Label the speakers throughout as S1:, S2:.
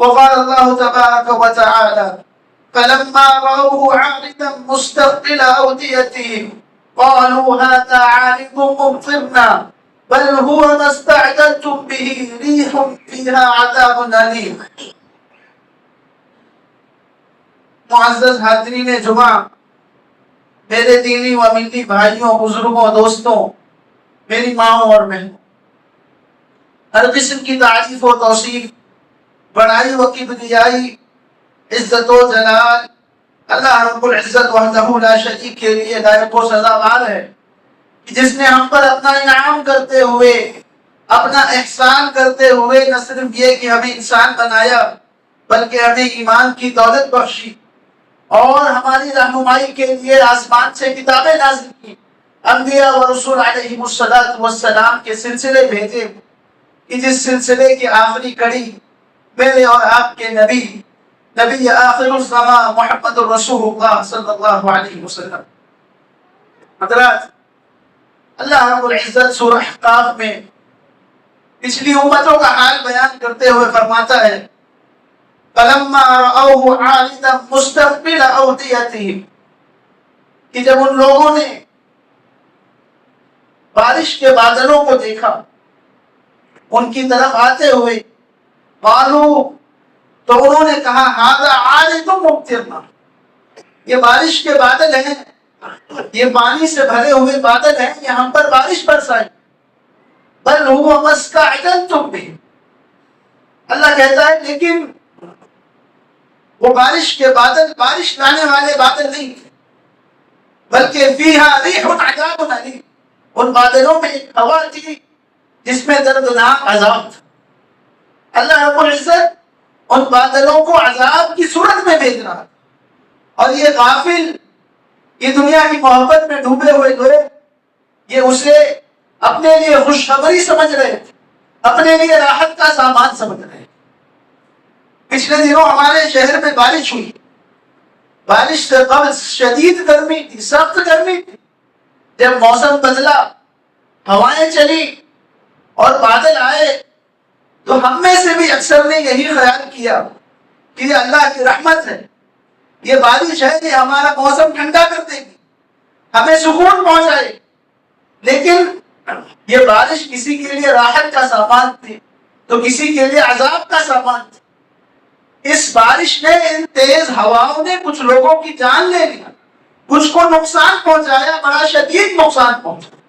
S1: وقال الله تبارك وتعالى فلما رأوه عارضا مستقبل أوديتهم قالوا هذا عارض ممطرنا بل هو ما استعجلتم به ريح فيها عذاب أليم. معزز حاضرین جمعہ، میرے دینی و ملی بھائیوں، بزرگوں، دوستوں، میری ماؤں اور بہنوں، ہر قسم کی تعریف و توصیف، بڑائی و کبریائی، عزت و جلال اللہ رب العزت وحدہ لا شریک کے لیے لائق و سزاوار ہے، جس نے ہم پر اپنا انعام کرتے ہوئے، اپنا احسان کرتے ہوئے نہ صرف یہ کہ ہمیں انسان بنایا بلکہ ہمیں ایمان کی دولت بخشی اور ہماری رہنمائی کے لیے آسمان سے کتابیں نازل کی، انبیاء و رسول علیہم السلام کے سلسلے بھیجے، کہ جس سلسلے کی آخری کڑی میرے اور آپ کے نبی آخر الزمان محمد الرسول اللہ صلی اللہ علیہ وسلم. حضرات، اللہ رب العزت سورہ احقاف میں پچھلی امتوں کا حال بیان کرتے ہوئے فرماتا ہے فَلَمَّا رَأَوْهُ عَارِضًا مُسْتَقْبِلَ أَوْدِيَتِهِمْ، کہ جب ان لوگوں نے بارش کے بادلوں کو دیکھا ان کی طرف آتے ہوئے، قالوا، تو انہوں نے کہا هَذَا عَارِضٌ مُمْطِرُنَا، یہ بارش کے بادل ہیں، یہ پانی سے بھرے ہوئے بادل ہیں، یہ ہم پر بارش برسائیں. بل هو ما استعجلتم به، اللہ کہتا ہے لیکن وہ بارش کے بادل بارش لانے والے بادل نہیں تھے، بلکہ فیہا ریح عذاب علیم، ان بادلوں میں ایک ہوا تھی جس میں دردناک عذاب تھا. اللہ رب العزت ان بادلوں کو عذاب کی صورت میں بھیج رہا تھا، اور یہ غافل، یہ دنیا کی محبت میں ڈوبے ہوئے لوگ یہ اسے اپنے لیے خوشخبری سمجھ رہے تھے، اپنے لیے راحت کا سامان سمجھ رہے تھے. پچھلے دنوں ہمارے شہر میں بارش ہوئی، بارش سے قبل شدید گرمی تھی، سخت گرمی تھی. جب موسم بدلا، ہوائیں چلی اور بادل آئے، تو ہم میں سے بھی اکثر نے یہی خیال کیا کہ یہ اللہ کی رحمت ہے، یہ بارش ہے، یہ ہمارا موسم ٹھنڈا کر دے گی، ہمیں سکون پہنچائے. لیکن یہ بارش کسی کے لیے راحت کا سامان تھی تو کسی کے لیے عذاب کا سامان تھی. اس بارش نے، ان تیز ہواؤں نے کچھ لوگوں کی جان لے لیا، کچھ کو نقصان پہنچایا، بڑا شدید نقصان پہنچایا.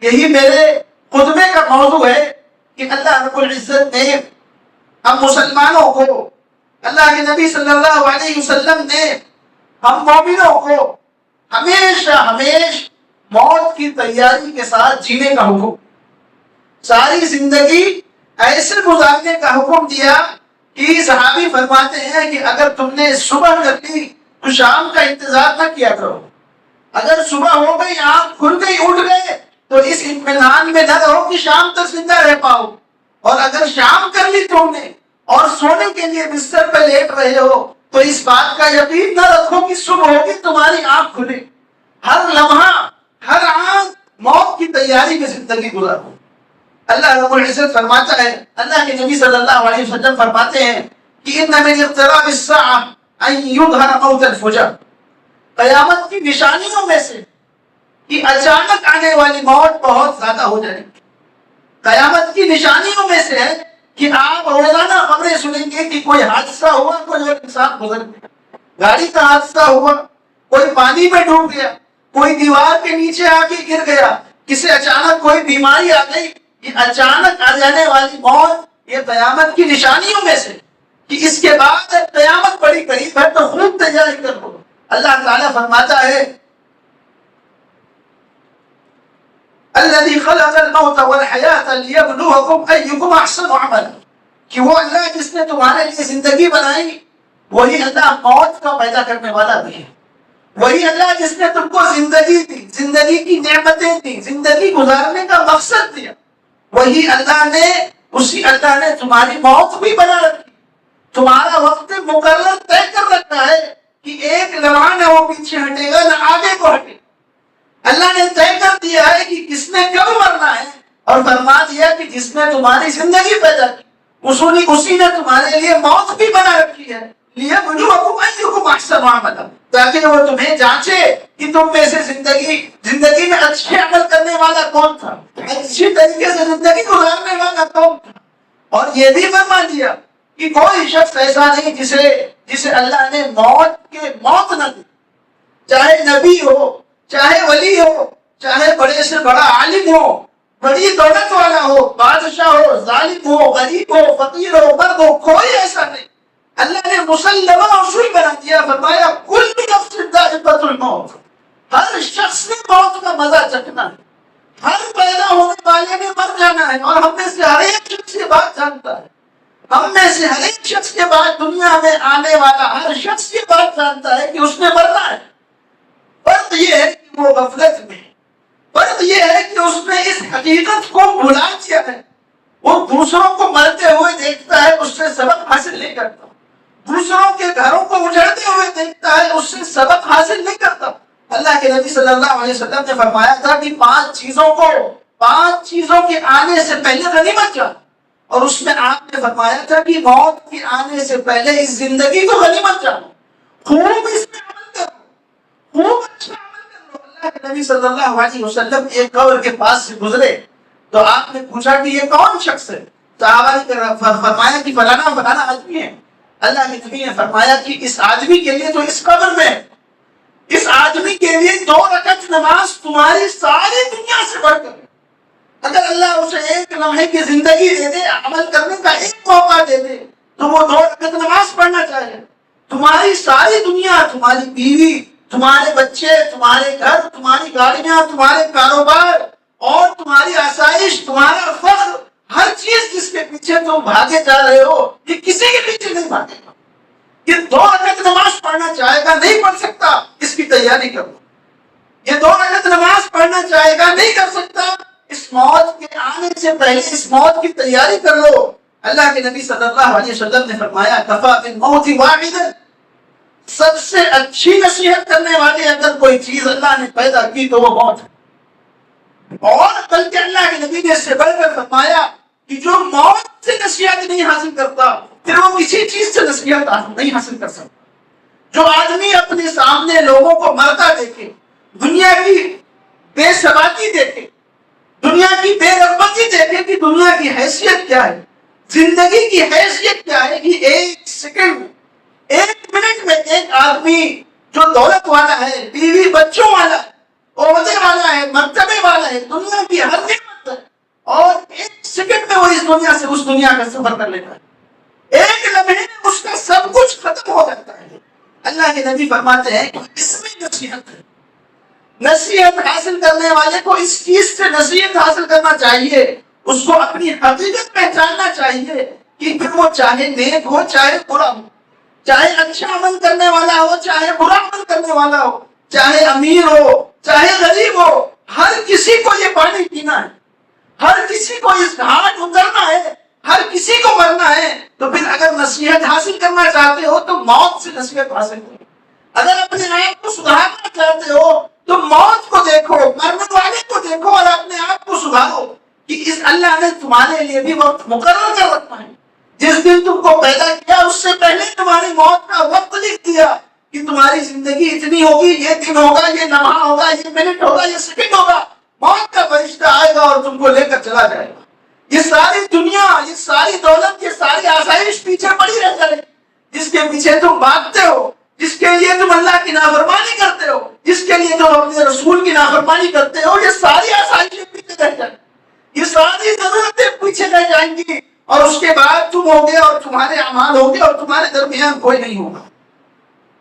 S1: یہی میرے خطبے کا موضوع ہے کہ اللہ رب العزت نے ہم مسلمانوں کو، اللہ کے نبی صلی اللہ علیہ وسلم نے ہم مومنوں کو ہمیشہ موت کی تیاری کے ساتھ جینے کا حکم، ساری زندگی ایسے گزارنے کا حکم دیا کہ صحابی فرماتے ہیں کہ اگر تم نے صبح کر لی تو شام کا انتظار نہ کیا کرو. اگر صبح ہو گئی، آنکھ کھل گئی، اٹھ گئے، تو اس اطمینان میں نہ رہو کہ شام تک زندہ رہ پاؤ. اور اگر شام کر لی تم نے اور سونے کے لیے بستر پہ لیٹ رہے ہو تو اس بات کا یقین نہ رکھو کہ صبح ہوگی تمہاری آنکھ کھلے. ہر لمحہ، ہر آنکھ موت کی تیاری میں زندگی گزارو. اللہ رب العزت فرماتا ہے، اللہ کے نبی صلی اللہ علیہ وسلم فرماتے ہیں کہ ان من اقتراب الساعہ ان یظہر موت الفجع، قیامت کی نشانیوں میں سے کہ اچانک آنے والی موت بہت زیادہ ہو جائے گی. قیامت کی نشانیوں میں سے ہے کہ آپ روزانہ خبریں سنیں گے کہ کوئی حادثہ ہوا، کوئی اور انسان گزر گیا، گاڑی کا حادثہ ہوا، کوئی پانی میں ڈوب گیا، کوئی دیوار کے نیچے آ کے گر گیا، کسی اچانک کوئی بیماری آ گئی. یہ اچانک آ جانے والی موت یہ قیامت کی نشانیوں میں سے کہ اس کے بعد قیامت بڑی قریب ہے، تو خوب تیاری کرو. اللہ تعالیٰ فرماتا ہے الذي خلق الموت والحیاة ليبلوکم ایکم احسن عملا، کہ وہ اللہ جس نے تمہارے لیے زندگی بنائی وہی اللہ موت کا پیدا کرنے والا بھی ہے. وہی اللہ جس نے تم کو زندگی دی، زندگی کی نعمتیں دی، زندگی گزارنے کا مقصد دیا، وہی اللہ نے، اسی اللہ نے تمہاری موت بھی بنا رکھی. تمہارا وقت مقرر طے کر رکھا ہے کہ ایک لمحہ نہ وہ پیچھے ہٹے گا نہ آگے کو ہٹے. اللہ نے طے کر دیا ہے کہ کس نے کب مرنا ہے، اور فرما دیا کہ جس نے تمہاری زندگی پیدا کی اسی نے تمہارے لیے موت بھی بنا رکھی ہے، لیبلوکم ایکم احسن عملا، تاکہ وہ تمہیں جانچے کہ تم میں سے زندگی میں اچھے عمل کرنے والا کون تھا، اچھی طریقے سے زندگی گزارنے والا کون تھا۔ اور یہ بھی فرما دیا کہ کوئی شخص ایسا نہیں جسے اللہ نے موت نہ دی، چاہے نبی ہو، چاہے ولی ہو، چاہے بڑے سے بڑا عالم ہو، بڑی دولت والا ہو، بادشاہ ہو، ظالم ہو، غریب ہو، فقیر ہو، مرد ہو، کوئی ایسا نہیں۔ اللہ نے مسلمہ اصول بنا دیا، فرمایا کل نفس ذائقۃ الموت، ہر شخص نے موت کا مزہ چکھنا ہے، ہر پیدا ہونے والے نے مر جانا ہے، اور ہم میں سے ہر ایک شخص یہ بات جانتا ہے، ہم میں سے ہر ایک شخص کے بعد دنیا میں آنے والا ہر شخص یہ بات جانتا ہے کہ اس نے مرنا ہے۔ فرق یہ ہے کہ وہ غفلت میں، فرق یہ ہے کہ اس نے اس حقیقت کو بھلا دیا ہے۔ وہ دوسروں کو مرتے ہوئے دیکھتا ہے، اس سے سبق حاصل نہیں کرتا، دوسروں کے گھروں کو اجڑتے ہوئے دیکھتا ہے، اس سے سبق حاصل نہیں کرتا۔ اللہ کے نبی صلی اللہ علیہ وسلم نے فرمایا تھا کہ پانچ چیزوں کے آنے سے پہلے غنیمت جان، اور اس میں آپ نے فرمایا تھا کہ موت کے آنے سے پہلے اس زندگی کو غنیمت جانو، خوب اس میں عمل کرو، خوب اچھا عمل کرو۔ اللہ کے نبی صلی اللہ علیہ وسلم ایک قبر کے پاس سے گزرے تو آپ نے پوچھا کہ یہ کون شخص ہے؟ صحابہ نے فرمایا کہ فلانا فلانا آدمی ہے۔ اللہ کے نبی نے فرمایا کہ اس آدمی کے لیے تو اس قبر میں، اس آدمی کے لیے 2 رکعت نماز تمہاری ساری دنیا سے بڑھ کر، اگر اللہ اسے ایک لمحے کی زندگی دے دے، عمل کرنے کا ایک موقع دے دے، تو وہ 2 رکعت نماز پڑھنا چاہے۔ تمہاری ساری دنیا، تمہاری بیوی، تمہارے بچے، تمہارے گھر، تمہاری گاڑیاں، تمہارے کاروبار اور تمہاری آسائش، تمہارا فخر، ہر چیز جس کے پیچھے تم بھاگے جا رہے ہو، یہ کسی کے پیچھے نہیں بھاگے گا۔ یہ 2 رکعت نماز پڑھنا چاہے گا، نہیں پڑھ سکتا، اس کی تیاری کرو۔ یہ 2 رکعت نماز پڑھنا چاہے گا، نہیں کر سکتا، اس موت کے آنے سے پہلے اس موت کی تیاری کر لو۔ اللہ کے نبی صلی اللہ علیہ وسلم نے فرمایا کفا بالموت واحدا، سب سے اچھی نصیحت کرنے والی اگر کوئی چیز اللہ نے پیدا کی تو وہ موت ہے۔ اور بلکہ اللہ کے نبی نے اس سے بڑھ کر فرمایا کہ جو موت سے نصیحت نہیں حاصل کرتا پھر وہ کسی چیز سے نصیحت نہیں حاصل کر سکتا۔ جو آدمی اپنے سامنے لوگوں کو مرتا دیکھے، دنیا کی بے ثباتی دیکھے، دنیا کی بے رغبتی دیکھے کہ دنیا کی حیثیت کیا ہے، زندگی کی حیثیت کیا ہے، کہ ایک سیکنڈ، ایک منٹ میں ایک آدمی جو دولت والا ہے، بیوی بچوں والا ہے، عہدے والا ہے، مرتبے والا ہے، دنیا کی ہر نعمت ہے، اور ایک سیکنڈ میں وہ اس دنیا سے اس دنیا کا سفر کر لیتا ہے، ایک لمحے میں اس کا سب کچھ ختم ہو جاتا ہے۔ اللہ کے نبی فرماتے ہیں کہ اس میں نصیحت ہے، نصیحت حاصل کرنے والے کو اس چیز سے نصیحت حاصل کرنا چاہیے، اس کو اپنی حقیقت پہچاننا چاہیے کہ پھر وہ چاہے نیک ہو چاہے برا ہو، چاہے اچھا عمل کرنے والا ہو چاہے برا عمل کرنے والا ہو، چاہے امیر ہو چاہے غریب ہو، ہر کسی کو یہ پانی پینا ہے، ہر کسی کو اس گھاٹ اترنا ہے، ہر کسی کو مرنا ہے۔ تو پھر اگر نصیحت حاصل کرنا چاہتے ہو تو موت سے نصیحت حاصل کرو، اگر اپنے آپ کو سدھارنا چاہتے ہو تو موت کو دیکھو، مرنے والے کو دیکھو اور اپنے آپ کو سدھارو کہ اس اللہ نے تمہارے لیے بھی وقت مقرر کر رکھا ہے۔ جس دن تم کو پیدا کیا اس سے پہلے تمہاری موت کا وقت لکھ دیا کہ تمہاری زندگی اتنی ہوگی، یہ دن ہوگا، یہ لمحہ ہوگا، یہ منٹ ہوگا، یہ سیکنڈ ہوگا۔ موت کا فرشتہ آئے گا اور تم کو لے کر چلا جائے گا۔ یہ ساری دنیا، یہ ساری دولت، یہ ساری آسائش پیچھے پڑی رہ جائے، جس کے پیچھے تم بھاگتے ہو، جس کے لیے تم اللہ کی نافرمانی کرتے ہو، جس کے لیے تم اپنے رسول کی نافرمانی کرتے ہو، یہ ساری آسائشیں پیچھے رہ جائیں، یہ ساری ضرورتیں پیچھے رہ جائیں گی، اور اس کے بعد تم ہوگے اور تمہارے اعمال ہوگے اور تمہارے درمیان کوئی نہیں ہوگا۔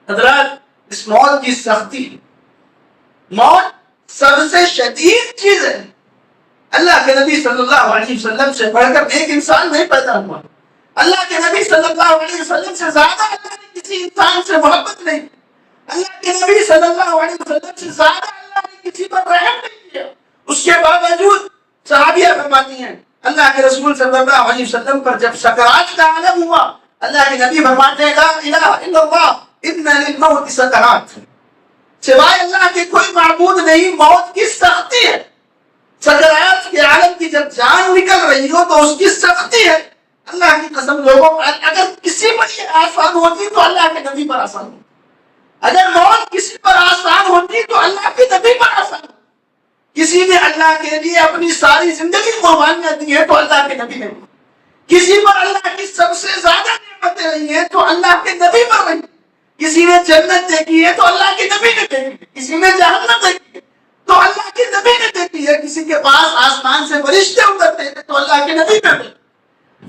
S1: حضرات، اس موت کی سختی، موت سب سے شدید چیز ہے۔ اللہ کے نبی صلی اللہ علیہ وسلم سے بڑھ کر ایک انسان نہیں پیدا ہوا، اللہ کے نبی صلی اللہ علیہ وسلم سے زیادہ اللہ نے کسی انسان سے محبت نہیں، اللہ کے نبی صلی اللہ علیہ وسلم سے زیادہ اللہ نے کسی پر رحم نہیں کیا۔ اس کے باوجود صحابیہ فرماتی ہیں اللہ کے رسول صلی اللہ علیہ وسلم پر جب سکرات کا عالم ہوا، اللہ کے نبی فرماتے ہیں لا الہ الا اللہ ان للموت سکرات، سوائے اللہ کے کوئی معبود نہیں، موت کی سختی ہے۔ سکرات کے عالم کی جب جان نکل رہی ہو تو اس کی سختی ہے۔ اللہ کی قسم لوگوں، اگر کسی پر یہ آسان ہوتی تو اللہ کے نبی پر آسان ہوتی، اگر موت کسی پر آسان ہوتی تو اللہ کے نبی پر آسان ہوتی۔ کسی نے اللہ کے لیے اپنی ساری زندگی قربانیاں دی ہے تو اللہ کے نبی نے دی۔ کسی پر اللہ کی سب سے زیادہ نعمتیں رہی ہیں تو اللہ کے نبی پر رہی۔ کسی نے جنت دیکھی ہے تو اللہ کے نبی نے دیکھی، کسی نے جہنم دیکھی ہے تو اللہ کے نبی نے دیکھی ہے، کسی کے پاس آسمان سے فرشتے اترتے ہیں تو اللہ کے نبی نے دیکھی۔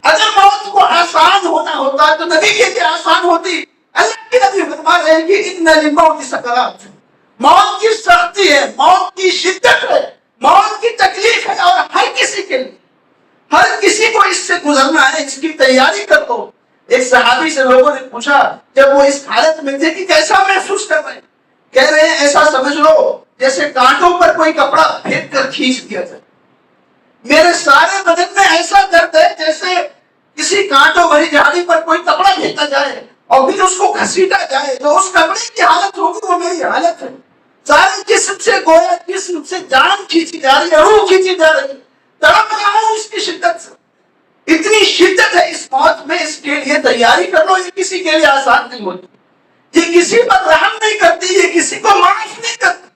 S1: اگر موت کو آسان ہونا ہوتا تو نبی کے لیے آسان ہوتی۔ اللہ کے نبی فرما رہے ہیں کہ ان للموت سکرات، موت کی سختی ہے، موت کی شدت ہے، موت کی تکلیف ہے، اور ہر کسی کے لیے، ہر کسی کو اس سے گزرنا ہے، اس کی تیاری کر دو۔ ایک صحابی سے لوگوں نے پوچھا جب وہ اس حالت میں تھے کہ کیسا محسوس کر رہے ہیں، کہہ رہے ہیں ایسا سمجھ لو جیسے کانٹوں پر کوئی کپڑا پھینک کر کھینچ دیا جائے، میرے سارے بدن میں ایسا درد ہے جیسے کسی کانٹوں بھری جھاڑی پر کوئی کپڑا پھینکا جائے اور پھر اس کو گھسیٹا جائے تو اس کپڑے کی حالت ہوگی وہ میری حالت ہے۔ سارے جسم سے گویا جسم سے جان کھینچی جا رہی ہے، روح کھینچی جا رہی ہے، تڑپ رہا ہوں اس کی شدت سے۔ اتنی شدت ہے اس موت میں، اس کے لیے تیاری کر لو۔ یہ کسی کے لیے آسان نہیں ہوتی، یہ کسی پر رحم نہیں کرتی، یہ کسی کو معاف نہیں کرتی۔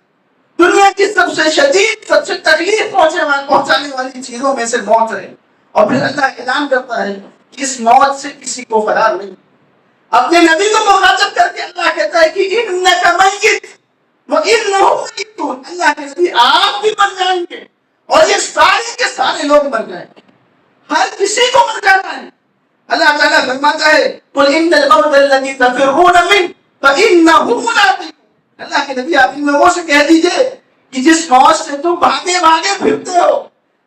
S1: دنیا کی سب سے شدید، سب سے تکلیف پہنچانے والی چیزوں میں سے موت ہے، اور پھر اللہ اعلان کرتا ہے کہ اس موت سے کسی کو فرار نہیں۔ اپنے نبی کو مخاطب کر کے اللہ کہتا ہے کہ انک میت وانہم میتون، اللہ کے نبی آپ بھی مر جائیں گے اور یہ سارے کے سارے لوگ مر جائیں گے، ہر کسی کو مر جانا ہے۔ اللہ تعالیٰ فرماتا ہے قل ان الموت الذی تفرون منہ فانہ ملاقیکم، اللہ کے نبی آپ ان لوگوں سے کہہ دیجئے کہ جس موت سے تم بھاگے بھاگے پھرتے ہو،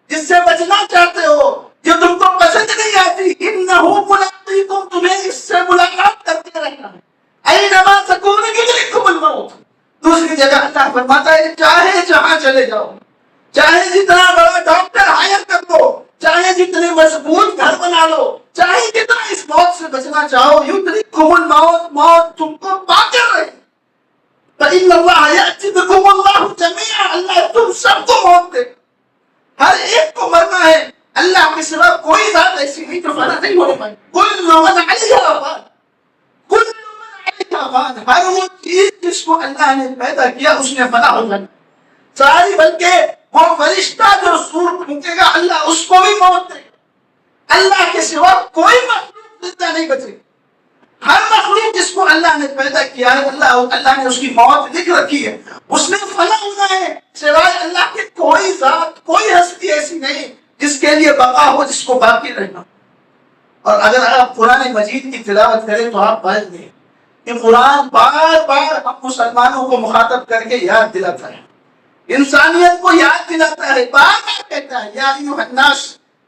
S1: جس سے بچنا چاہتے ہو، جو تم کو پسند نہیں آتی، انہ ملاقیکم، تمہیں اس سے ملاقات کرتے رہنا ہے۔ اینما تکونوا یدرککم الموت، دوسری جگہ اللہ فرماتا ہے چاہے جہاں چلے جاؤ، چاہے جتنا بڑا ڈاکٹر ہائر کر دو، چاہے جتنے مضبوط گھر بنا لو، چاہے جتنا اس موت سے بچنا چاہو، یدرککم الموت، موت تم کو پا کر رہے۔ فإن اللہ یأتی بکم اللہ جمیعا، اللہ تم سب کو موت دے، ہر ایک کو مرنا ہے۔ اللہ کے سوا کوئی ذات ایسی نہیں جو فنا نہیں ہونے پائے۔ کل من علیہا فان، کل من علیہا فان، ہر وہ چیز جس کو اللہ نے پیدا کیا اس نے فنا ہو جانا ساری، بلکہ وہ فرشتہ جو سور پھونکے گا اللہ اس کو بھی موت دے۔ اللہ کے سوا کوئی مخلوق زندہ نہیں بچے، ہر مخلوق جس کو اللہ نے پیدا کیا ہے اللہ نے اس کی موت لکھ رکھی ہے، اس نے فنا ہونا ہے۔ سوائے اللہ کے کوئی ذات، کوئی ہستی ایسی نہیں جس کے لیے بقا ہو، جس کو باقی رہنا۔ اور اگر آپ قرآن مجید کی تلاوت کریں تو آپ پائیں گے کہ قرآن بار بار ہم مسلمانوں کو مخاطب کر کے یاد دلاتا ہے، انسانیت کو یاد دلاتا ہے، بار بار کہتا ہے یا ایھا الناس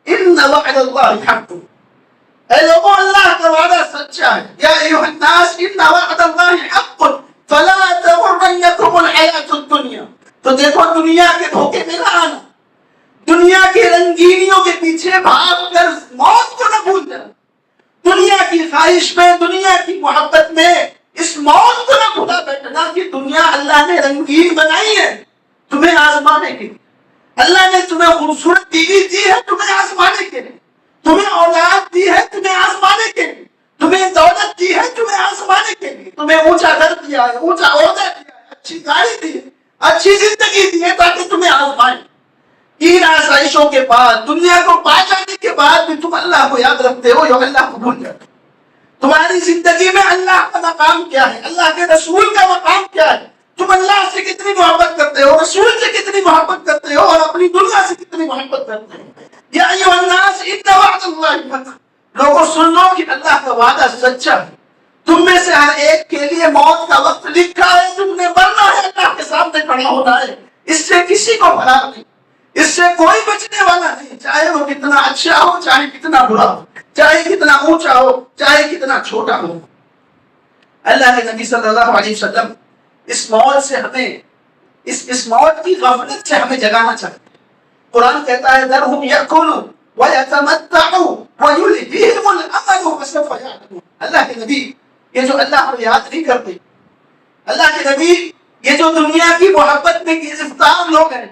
S1: ان وعد اللہ حق، اے لوگوں اللہ کا وعدہ سچا ہے، یا ایھا الناس ان وعد اللہ حق فلا تغرنکم الحیاۃ الدنیا، تو دیکھو دنیا کے دھوکے میں نہ آنا، دنیا کی رنگینیوں کے پیچھے بھاگ کر موت کو نہ بھول جانا، دنیا کی خواہش میں، دنیا کی محبت میں اس موت کو نہ بھولا بیٹھنا کہ دنیا اللہ نے رنگین بنائی ہے تمہیں آزمانے کے لیے، اللہ نے تمہیں خوبصورت بیوی دی ہے تمہیں آزمانے کے لیے، تمہیں اولاد دی ہے تمہیں آزمانے کے لیے، تمہیں دولت دی ہے تمہیں آزمانے کے لیے، تمہیں اونچا گھر دیا ہے، اونچا عہدہ دیا ہے، اچھی گاڑی دی ہے، اچھی زندگی دی ہے تاکہ تمہیں آزمائے۔ ان آسائشوں کے بعد، دنیا کو پا جانے کے بعد بھی تم اللہ کو یاد رکھتے ہو یا اللہ کو بھول جاتے ہو؟ تمہاری زندگی میں اللہ کا مقام کیا ہے، اللہ کے رسول کا مقام کیا ہے، تم اللہ سے کتنی محبت کرتے ہو، رسول سے کتنی محبت کرتے ہو، اور اپنی دنیا سے کتنی محبت کرتے ہو۔ یا ایھا الناس ان وعد اللہ حق، لوگوں سن لو کہ اللہ کا وعدہ سچا ہے، تم میں سے ہر ایک کے لیے موت کا وقت لکھا ہے، تم نے مرنا ہے، اللہ کے سامنے کھڑا ہونا ہے، اس سے کسی کو فرار نہیں، اس سے کوئی بچنے والا نہیں، چاہے وہ کتنا اچھا ہو، چاہے کتنا برا ہو، چاہے کتنا اونچا ہو، چاہے کتنا چھوٹا ہو۔ اللہ کے نبی صلی اللہ علیہ وسلم اس موت سے ہمیں، اس موت کی غفلت سے ہمیں جگانا چاہتے ہیں۔ قرآن کہتا ہے ذرہم یأکلوا ویتمتعوا ویلہہم الامل فسوف یعلمون، اللہ کے نبی یہ جو اللہ کو یاد نہیں کرتے، اللہ کے نبی یہ جو دنیا کی محبت میں گرفتار لوگ ہیں،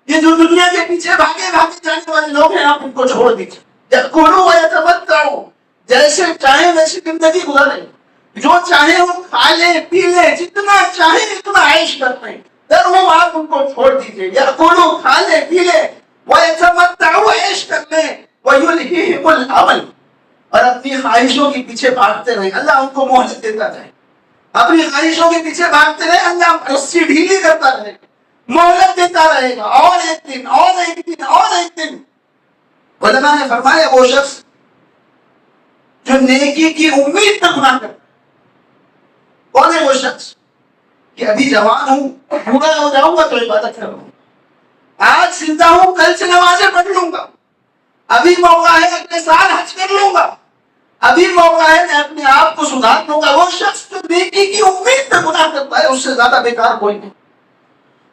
S1: یہ جو دنیا کے پیچھے بھاگے بھاگے جانے والے لوگ ہیں، آپ ان کو چھوڑ دیجیے، یأکلوا ویتمتعوا، جیسے چاہیں ویسی زندگی گزارے، جو چاہیں وہ کھا لیں پی لیں، جتنا چاہیں اتنا عیش کر لیں، درہم آپ ان کو چھوڑ دیجئے، یأکلوا کھا لیں پی لیں، ویتمتعوا عیش کر لیں، ویلہیہم الامل اور اپنی خواہشوں کے پیچھے بھاگتے رہیں، اللہ ان کو مہلت دیتا رہے، اپنی خواہشوں کے پیچھے بھاگتے رہے، اللہ رسی ڈھیلی کرتا رہے گا، مہلت دیتا رہے گا، اور ایک دن اور ایک دن اور ایک دن۔ علماء نے فرمایا وہ شخص جو نیکی کی امید پہ گناہ کرتا ہے، کون ہے وہ شخص کہ ابھی جوان ہوں، بوڑھا ہو جاؤں گا تو عبادت کروں گا، آج زندہ ہوں کل سے نمازیں پڑھ لوں گا، ابھی موقع ہے اگلے سال حج کر لوں گا، ابھی موقع ہے میں اپنے آپ کو سدھار لوں گا۔ وہ شخص جو نیکی کی امید پہ گناہ کرتا ہے، اس سے زیادہ بیکار کوئی نہیں،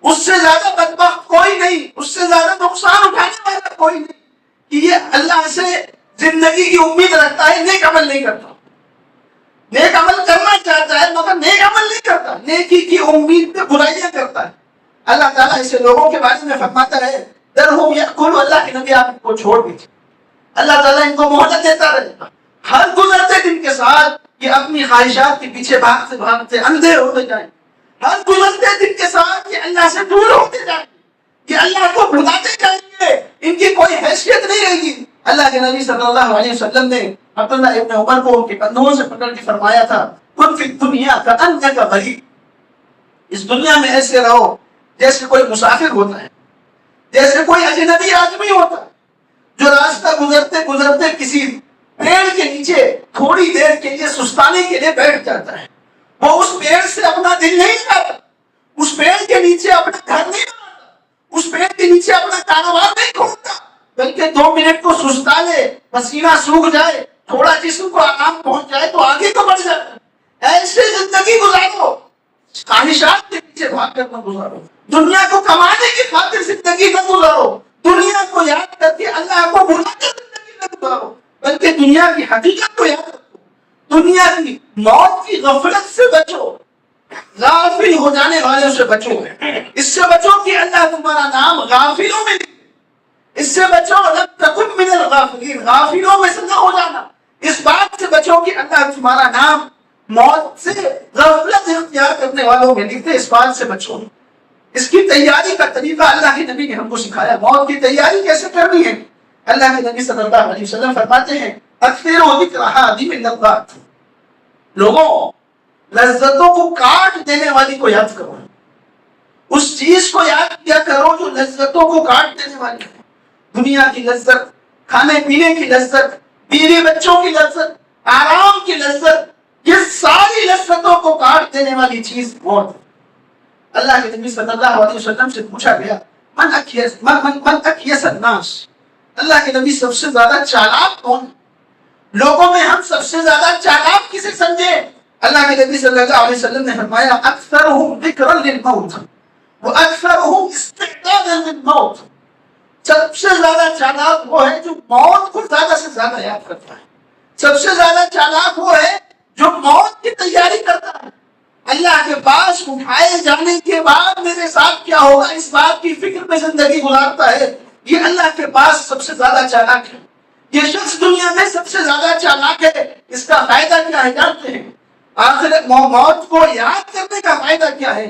S1: اس سے زیادہ بدبخت کوئی نہیں، اس سے زیادہ نقصان اٹھانے والا کوئی نہیں کہ یہ اللہ سے زندگی کی امید رکھتا ہے، نیک عمل نہیں کرتا، نیک عمل کرنا چاہتا ہے مگر نیک عمل نہیں کرتا، نیکی کی امید پہ برائیاں کرتا ہے۔ اللہ تعالیٰ ایسے لوگوں کے بارے میں فرماتا ہے درہم یأکلوا، اللہ کے نبی آپ ان کو چھوڑ دیجیے، اللہ تعالیٰ ان کو مہلت دیتا رہے گا، ہر گزرتے دن کے ساتھ یہ اپنی خواہشات کے پیچھے بھاگتے بھاگتے اندھے ہوتے جائیں، ہر گزرتے دن کے ساتھ یہ اللہ سے دور ہوتے جائیں گے، یہ اللہ کو بھلاتے جائیں گے، ان کی کوئی حیثیت نہیں رہے گی۔ اللہ کے نبی صلی اللہ علیہ وسلم نے عبداللہ ابن عمر کو ان کے کندھوں سے پکڑ کے فرمایا تھا کن فی الدنیا کأنک غریب، اس دنیا میں ایسے رہو جیسے کوئی مسافر ہوتا ہے، جیسے کوئی اجنبی آدمی ہوتا ہے جو راستہ گزرتے گزرتے کسی پیڑ کے نیچے تھوڑی دیر کے لیے سستانے کے لیے بیٹھ جاتا ہے، وہ اس پیڑ سے اپنا دل نہیں لگاتا، اس پیڑ کے نیچے اپنا گھر نہیں بناتا، اس پیڑ کے نیچے اپنا کاروبار نہیں کھولتا، بلکہ 2 منٹ کو سستا لے، پسینہ سوکھ جائے، تھوڑا جسم کو آرام پہنچ جائے تو آگے کو بڑھ جاتا ہے۔ ایسے زندگی گزارو، خواہشات کے پیچھے بھاگ کر نہ گزارو، دنیا کو کمانے کی خاطر زندگی نہ گزارو، دنیا کو یاد کر کے اللہ کو بھلا کر زندگی نہ گزارو، بلکہ دنیا کی حقیقت کو یاد رکھو، دنیا کی موت کی غفلت سے بچو، غافل ہو جانے والوں سے بچو، اس سے بچو کہ اللہ تمہارا نام غافلوں میں لکھے، اس سے بچو لم تکن من الغافلین، غافلوں میں سے نہ ہو جانا، اس بات سے بچو کہ اللہ تمہارا نام موت سے غفلت اختیار کرنے والوں میں لکھتے، اس بات سے بچو۔ اس کی تیاری کا طریقہ اللہ کے نبی نے ہم کو سکھایا، موت کی تیاری کیسے کرنی ہے۔ اللہ کے نبی صلی اللہ علیہ وسلم فرماتے ہیں اکثروا ذکر حادم اللذات، لوگوں لذتوں کو کاٹ دینے والی کو یاد کرو، اس چیز کو یاد کیا کرو جو لذتوں کو کاٹ دینے والی ہے۔ دنیا کی لذت، کھانے پینے کی لذت، بیوی بچوں کی لذت، آرام کی لذت، یہ ساری لذتوں کو کاٹ دینے والی چیز موت۔ اللہ کے نبی صلی اللہ علیہ وسلم سے پوچھا گیا من اکیس الناس، اللہ کے نبی سب سے زیادہ چالاک کون ہے؟ لوگوں میں ہم سب سے زیادہ چالاک کسے سمجھے؟ اللہ کے نبی صلی اللہ علیہ وسلم نے فرمایا اکثرهم ذکرا للموت واکثرهم استعدادا للموت، سب سے زیادہ چالاک وہ ہے جو موت کو زیادہ سے زیادہ یاد کرتا ہے، سب سے زیادہ چالاک وہ ہے جو موت کی تیاری کرتا ہے، اللہ کے پاس اٹھائے جانے کے بعد میرے ساتھ کیا ہوگا اس بات کی فکر میں زندگی گزارتا ہے، یہ اللہ کے پاس سب سے زیادہ چالاک ہے۔ یہ شخص دنیا میں سب سے زیادہ چالاک ہے، اس کا فائدہ کیا ہے جانتے ہیں؟ آخرت موت کو یاد کرنے کا فائدہ کیا ہے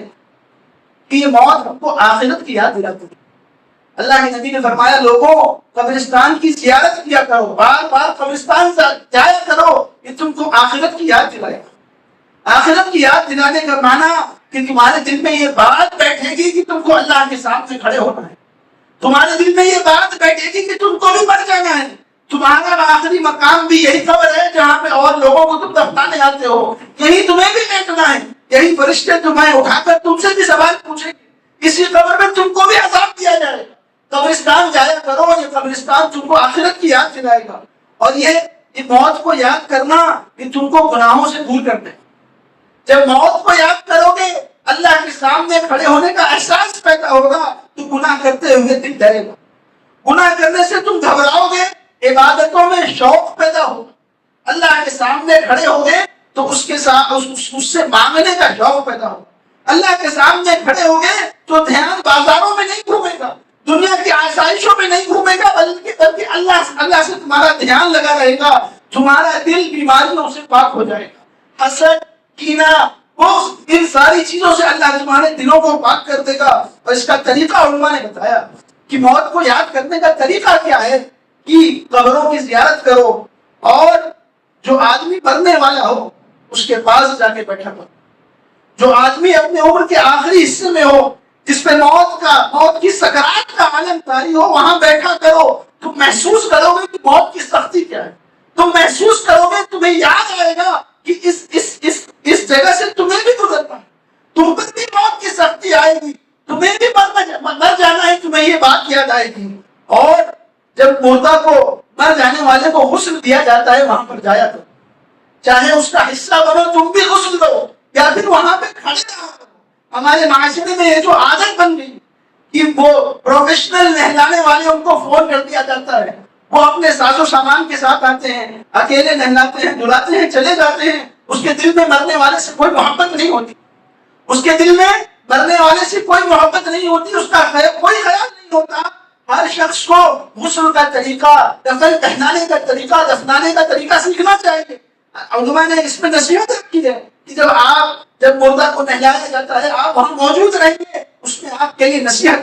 S1: کہ یہ موت ہم کو آخرت کی یاد دلاتی ہے۔ اللہ کے نبی نے فرمایا لوگوں قبرستان کی زیارت کیا کرو، بار بار قبرستان جایا کرو، یہ تم کو آخرت کی یاد دلائے گا۔ آخرت کی یاد دلانے کا معنی کہ تمہارے دل میں یہ بات بیٹھے گی کہ تم کو اللہ کے سامنے کھڑے ہونا ہے، تمہارے دل میں یہ بات بیٹھے گی کہ تم کو بھی مر جانا ہے، تمہارا آخری مقام بھی یہی قبر ہے جہاں پہ اور لوگوں کو تم دفنانے آتے ہو، یہی تمہیں بھی لیٹنا ہے، یہی فرشتے تمہیں اٹھا کر تم سے بھی سوال پوچھیں گے، اسی قبر میں تم کو بھی عذاب دیا جائے گا۔ قبرستان جایا کرو، یہ قبرستان تم کو آخرت کی یاد دلائے گا، اور یہ موت کو یاد کرنا یہ تم کو گناہوں سے دور کر دے۔ جب موت کو یاد کرو گے اللہ کے سامنے کھڑے ہونے کا احساس پیدا ہوگا تو گناہ کرتے ہوئے دل ڈرے گا، گناہ کرنے سے تم گھبراؤ گے، عبادتوں میں شوق پیدا ہوگا، اللہ کے سامنے کھڑے ہوگے تو اس کے ساتھ اس سے مانگنے کا شوق پیدا ہوگا، اللہ کے سامنے کھڑے ہوگے تو دھیان بازاروں میں نہیں گھومے گا، دنیا کی آسائشوں میں نہیں گھومے گا، بلکہ اللہ سے تمہارا دھیان لگا رہے گا، تمہارا دل بیماریوں سے پاک ہو جائے گا، حسد، کینہ، بغض، ان ساری چیزوں سے اللہ تمہارے دلوں کو پاک کر دے گا۔ اور اس کا طریقہ علماء نے بتایا کہ موت کو یاد کرنے کا طریقہ کیا ہے، کہ قبروں کی زیارت کرو، اور جو آدمی مرنے والا ہو اس کے پاس جا کے بیٹھا کرو۔ جو آدمی اپنے عمر کے آخری حصے میں ہو، جس پہ موت کی سکرات کا عالم طاری ہو، وہاں بیٹھا کرو، تم محسوس کرو گے کہ موت کی سختی کیا ہے، تم محسوس کرو گے، تمہیں یاد آئے گا کہ اس جگہ سے تمہیں بھی گزرنا ہے، تم پر بھی موت کی سختی آئے گی، تمہیں بھی مر جانا ہے، تمہیں یہ بات یاد آئے گی۔ اور جب مردہ کو، مر جانے والے کو غسل دیا جاتا ہے، وہاں پر جایا کرو، چاہے اس کا حصہ بنو، تم بھی غسل دو، یا پھر وہاں پہ کھڑے رہو۔ ہمارے معاشرے میں یہ جو عادت بن گئی کہ وہ پروفیشنل نہلانے والے، ان کو فون کر دیا جاتا ہے، وہ اپنے ساز و سامان کے ساتھ آتے ہیں، اکیلے نہلاتے ہیں، دھلاتے ہیں، چلے جاتے ہیں، اس کے دل میں مرنے والے سے کوئی محبت نہیں ہوتی، اس کے دل میں مرنے والے سے کوئی محبت نہیں ہوتی، اس کا کوئی خیال نہیں ہوتا۔ ہر شخص کو غسل کا طریقہ، کفن پہنانے کا طریقہ، دفنانے کا طریقہ سیکھنا چاہیے۔ علماء نے اس میں نصیحت رکھی ہے کہ جب مردہ کو نہلایا جاتا ہے، آپ وہاں موجود رہیں گے، اس میں آپ کے لیے نصیحت،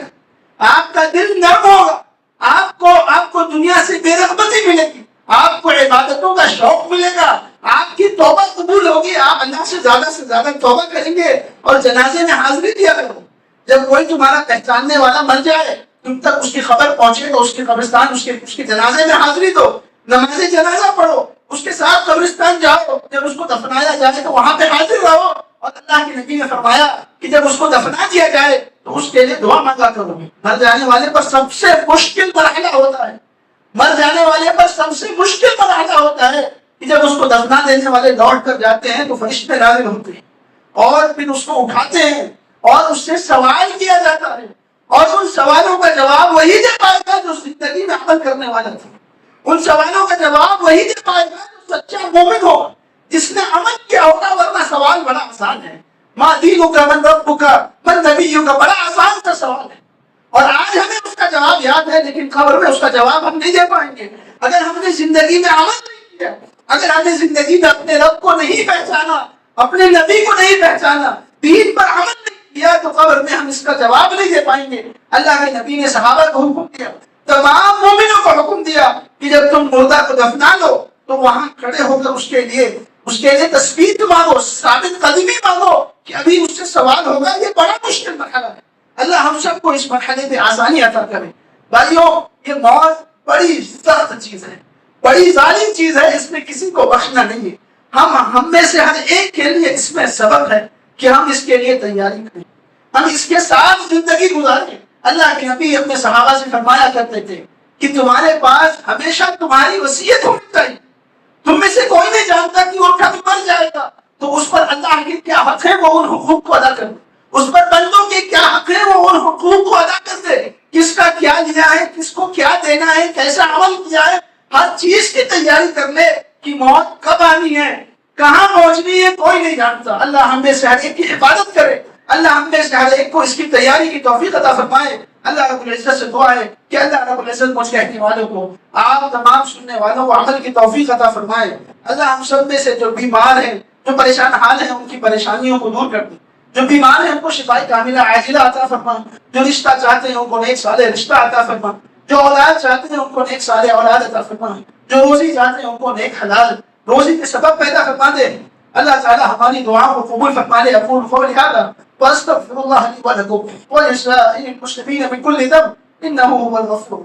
S1: آپ کا دل نرم ہوگا، آپ کو دنیا سے بے رغبتی ملے گی، آپ کو عبادتوں کا شوق ملے گا، آپ کی توبہ قبول ہوگی، آپ اللہ سے زیادہ توبہ کریں گے، اور جنازے میں حاضری دیا کرو۔ جب کوئی تمہارا پہچاننے والا مر جائے، تم تک اس کی خبر پہنچے تو اس کے قبرستان، اس کے جنازے میں حاضری دو، نماز جنازہ پڑھو، اس کے ساتھ قبرستان جاؤ، جب اس کو دفنایا جائے تو وہاں پہ حاضر رہو۔ اور اللہ کے نبی نے فرمایا کہ جب اس کو دفنا دیا جائے تو اس کے لیے دعا مانگا کرو۔ مر جانے والے پر سب سے مشکل مرحلہ ہوتا ہے، مر جانے والے پر سب سے مشکل مرحلہ ہوتا ہے کہ جب اس کو دفنا دینے والے لوٹ کر جاتے ہیں تو فرشتے نازل ہوتے ہیں، اور پھر اس کو اٹھاتے ہیں، اور اس سے سوال کیا جاتا ہے، اور ان سوالوں کا جواب وہی دے پائے گا جو زندگی میں عمل کرنے والا تھا، ان سوالوں کا جواب وہی دے پائے گا جو سچا مومن ہوگا، جس نے عمل کیا ہوگا، ورنہ سوال بڑا آسان ہے۔ ما دینک من ربک من نبیک، بڑا آسان سا سوال ہے، اور آج ہمیں اس کا جواب یاد ہے، لیکن قبر میں اس کا جواب ہم نہیں دے پائیں گے۔ اگر ہم نے زندگی میں عمل نہیں کیا، اگر ہم نے زندگی میں اپنے رب کو نہیں پہچانا، اپنے نبی کو نہیں پہچانا، دین پر عمل نہیں کیا، تو قبر میں ہم اس کا جواب نہیں دے پائیں گے۔ اللہ کے نبی نے صحابہ کو حکم دیا، تمام مومنوں کو حکم دیا کہ جب تم مردہ کو دفنا لو تو وہاں کھڑے ہو کر اس کے لیے تثبیت مانگو، ثابت قدمی مانگو، کہ ابھی اس سے سوال ہوگا۔ یہ بڑا مشکل مرحلہ ہے، اللہ ہم سب کو اس مرحلے میں آسانی عطا کرے۔ بھائیوں، یہ موت بڑی سخت چیز ہے، بڑی ظالم چیز ہے، اس میں کسی کو بخشنا نہیں ہے۔ ہم میں سے ہر ایک کے لیے اس میں سبق ہے کہ ہم اس کے لیے تیاری کریں، ہم اس کے ساتھ زندگی گزاریں۔ اللہ کے نبی اپنے صحابہ سے فرمایا کرتے تھے کہ تمہارے پاس ہمیشہ تمہاری وصیت ہونی چاہیے، تم میں سے کوئی نہیں جانتا کہ وہ کب مر جائے گا، تو اس پر اللہ کے کیا حق ہے وہ ان حقوق کو ادا کر دے، اس پر بندوں کے کیا حق ہے وہ ان حقوق کو ادا کر دے، کس کا کیا لیا ہے، کس کو کیا دینا ہے، کیسا عمل کیا ہے، ہر چیز کی تیاری کر لے کہ موت کب آنی ہے، کہاں پہنچنی ہے، کوئی نہیں جانتا۔ اللہ ہم میں سے ہر ایک کی حفاظت کرے، اللہ ہم میں سے ہر ایک کو اس کی تیاری کی توفیق عطا فرمائے۔ اللہ رب العزت سے دعا ہے کہ اللہ رب العزت مجھ کہنے والوں کو، آپ تمام سننے والوں کو عمل کی توفیق عطا فرمائے۔ اللہ ہم سب میں سے جو بیمار ہیں، جو پریشان حال ہیں، ان کی پریشانیوں کو دور کر دے، جو بیمار ہیں ان کو شفاء کاملہ عاجلہ عطا فرما، جو رشتہ چاہتے ہیں ان کو نیک صالح رشتہ عطا فرما، جو اولاد چاہتے ہیں ان کو نیک صالح اولاد عطا فرما، جو روزی چاہتے ہیں ان کو نیک حلال روزی کے سبب پیدا فرما دے۔ اللہ تعالی ہماری دعاؤں کو قبول فرما لے۔ اقول قولی ھذا واستغفر الله لي ولكم ولسائر المسلمين من كل ذنب انه هو الغفور